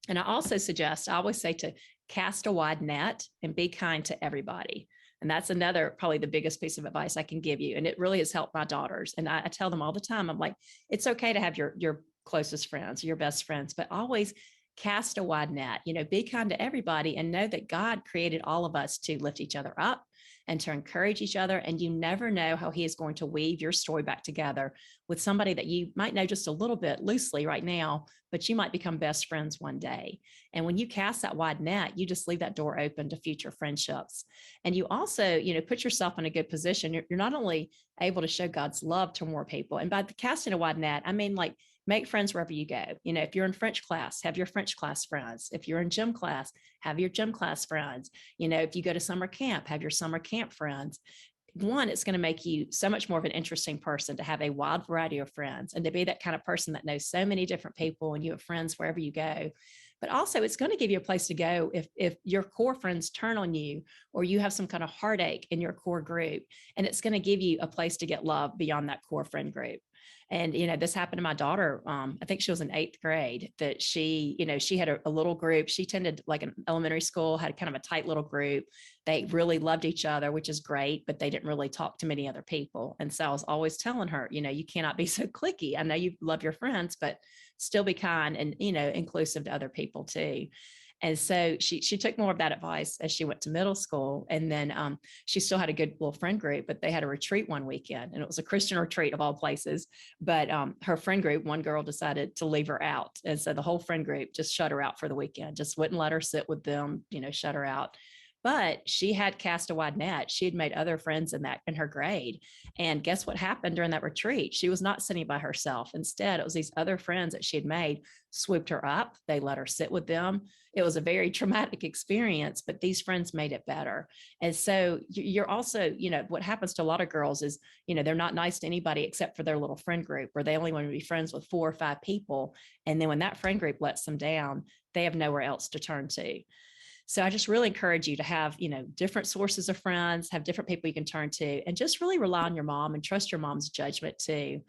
And I also suggest, I always say to cast a wide net and be kind to everybody. And that's another, probably the biggest piece of advice I can give you. And it really has helped my daughters. And I tell them all the time, I'm like, it's okay to have your closest friends, your best friends, but always cast a wide net, be kind to everybody and know that God created all of us to lift each other up and to encourage each other. And you never know how he is going to weave your story back together with somebody that you might know just a little bit loosely right now, but you might become best friends one day. And when you cast that wide net, you just leave that door open to future friendships. And you also, put yourself in a good position. You're not only able to show God's love to more people, and by the casting a wide net, I mean, like, make friends wherever you go. If you're in French class, have your French class friends. If you're in gym class, have your gym class friends. If you go to summer camp, have your summer camp friends. One, it's going to make you so much more of an interesting person to have a wide variety of friends and to be that kind of person that knows so many different people and you have friends wherever you go. But also, it's going to give you a place to go if your core friends turn on you or you have some kind of heartache in your core group, and it's going to give you a place to get love beyond that core friend group. And, this happened to my daughter. I think she was in 8th grade that she had a little group. She attended like an elementary school, had kind of a tight little group. They really loved each other, which is great, but they didn't really talk to many other people. And so I was always telling her, you cannot be so cliquey. I know you love your friends, but still be kind and, inclusive to other people too. And so she took more of that advice as she went to middle school. And then she still had a good little friend group, but they had a retreat one weekend, and it was a Christian retreat of all places. But her friend group, one girl decided to leave her out. And so the whole friend group just shut her out for the weekend, just wouldn't let her sit with them, shut her out. But she had cast a wide net. She had made other friends in her grade. And guess what happened during that retreat? She was not sitting by herself. Instead, it was these other friends that she had made swooped her up. They let her sit with them. It was a very traumatic experience, but these friends made it better. And so you're also, what happens to a lot of girls is, they're not nice to anybody except for their little friend group, where they only want to be friends with 4 or 5 people. And then when that friend group lets them down, they have nowhere else to turn to. So I just really encourage you to have, different sources of friends, have different people you can turn to, and just really rely on your mom and trust your mom's judgment too.